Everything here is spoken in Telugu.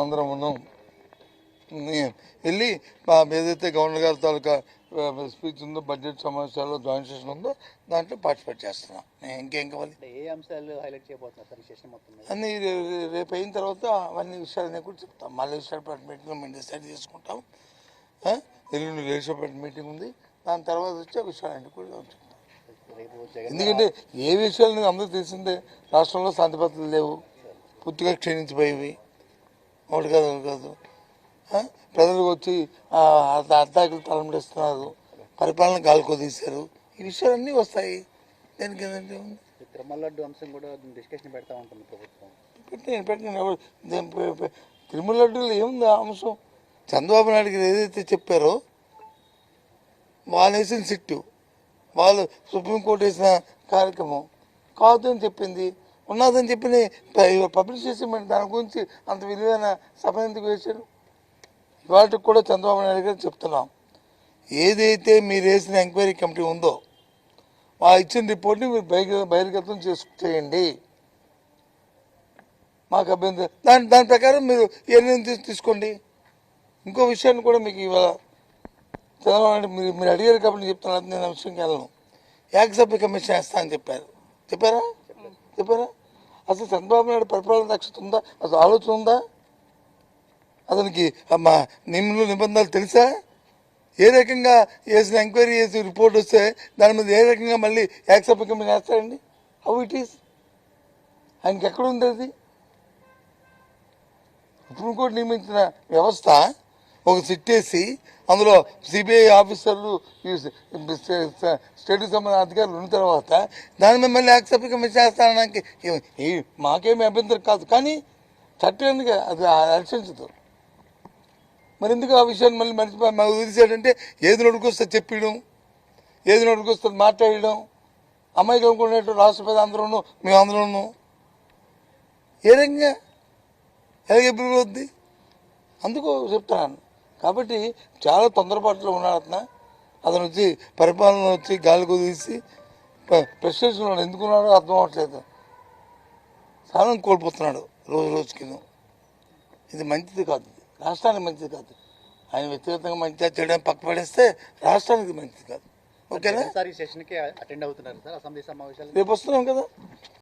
అందరం ఉన్నాం. వెళ్ళి ఏదైతే గవర్నర్ గారి తాలూకా స్పీచ్ ఉందో, బడ్జెట్ సమావేశాల్లో జాయింట్ సెషన్ ఉందో దాంట్లో పార్టిసిపేట్ చేస్తున్నాం. ఇంకేం కావాలి? ఏ అంశాలు హైలైట్ చేయబోతున్నారు సార్ ఈ సెషన్ మొత్తం? అన్నీ రేపు అయిన తర్వాత అవన్నీ విషయాలన్నీ కూడా చెప్తాం. మళ్ళీ విశాఖపట్నం మీటింగ్లో మేము డిసైడ్ చేసుకుంటాం. ఎల్లుండి లేచిపేట మీటింగ్ ఉంది, దాని తర్వాత వచ్చి ఆ విషయాలన్నీ కూడా చెప్తాం. ఎందుకంటే ఏ విషయాలు అందరూ తెలిసిందే, రాష్ట్రంలో శాంతి భద్రతలు లేవు, పూర్తిగా క్షీణించిపోయేవి. ఒకటి కాదు ఒకటి కాదు. ప్రజలకు వచ్చి అడ్డాకులు తలంపడిస్తున్నారు, పరిపాలన గాలికో తీశారు. ఈ విషయాలన్నీ వస్తాయి. దానికి ఏంటంటే తిరుమల లడ్డు అంశం కూడా డిస్కషన్ పెడతా ఉంటుంది ప్రభుత్వం. పెట్టిన తిరుమల లడ్డులో ఏముంది ఆ అంశం? చంద్రబాబు నాయుడు గారు ఏదైతే చెప్పారో, వాళ్ళు వేసిన సిట్టు, వాళ్ళు సుప్రీంకోర్టు వేసిన కార్యక్రమం కాదని చెప్పింది, ఉన్నదని చెప్పి పబ్లిష్ చేసి మరి దాని గురించి అంత విలువైన సభ ఎందుకు వేశారు? ఇవాళకి కూడా చంద్రబాబు నాయుడు గారు చెప్తున్నాం, ఏదైతే మీరు వేసిన ఎంక్వైరీ కమిటీ ఉందో ఆ ఇచ్చిన రిపోర్ట్ని మీరు బహిర్గతం చేయండి. మాకు అభ్యంతరం, దాని ప్రకారం మీరు ఏ నిర్ణయం తీసుకోండి. ఇంకో విషయాన్ని కూడా మీకు ఇవాళ చంద్రబాబు నాయుడు మీరు అడిగారు కాబట్టి చెప్తున్నారు. నేను విషయంకి వెళ్ళను. ఏకసభ్య కమిషన్ వేస్తా అని చెప్పారా? అసలు చంద్రబాబు నాయుడు పరిపాలన దక్షత ఉందా? అసలు ఆలోచన ఉందా? అతనికి మా నిబంధనలు తెలుసా? ఏ రకంగా వేసిన ఎంక్వైరీ చేసి రిపోర్ట్ వస్తే దాని మీద ఏ రకంగా మళ్ళీ ఏకసభ్య కమిషన్ వేస్తారండి? How it is? ఆయనకి ఎక్కడుంది అది? సుప్రీంకోర్టు నియమించిన వ్యవస్థ ఒక సిట్టేసి అందులో సిబిఐ ఆఫీసర్లు, స్టేట్కి సంబంధించిన అధికారులు ఉన్న తర్వాత దాని మీద మళ్ళీ యాక్సెప్ట్ కమిషన్ చేస్తానడానికి మాకేమీ అభ్యంతరం కాదు. కానీ చట్టం ఎందుకు అది రక్షించదు? మరి ఎందుకు ఆ విషయాన్ని మళ్ళీ మర్చిపోయి వదిలేసాడంటే ఏది నోటుకొస్తే చెప్పడం, ఏది నోటుకొస్తే మాట్లాడడం, అమ్మాయికి అనుకునేట్టు రాష్ట్రపతి అందరూ మేము అందరూ ఏ రకంగా ఎలాగెప్పుడు వద్ది? అందుకు చెప్తున్నాను. కాబట్టి చాలా తొందరపాటులో ఉన్నాడు అతను వచ్చి పరిపాలన వచ్చి గాలి కుదిసి ప్రెస్టేషన్ ఉన్నాడు. ఎందుకున్నాడో అర్థం అవ్వట్లేదు. స్థానం కోల్పోతున్నాడు రోజుకి. ఇది మంచిది కాదు, రాష్ట్రానికి మంచిది కాదు. ఆయన వ్యక్తిగతంగా మంచిగా చేయడం పక్క పడేస్తే రాష్ట్రానికి మంచిది కాదు. ఓకేనా? సెషన్కి అటెండ్ అవుతున్నారు సార్, అసెంబ్లీ సమావేశాలు రేపు వస్తున్నాం కదా.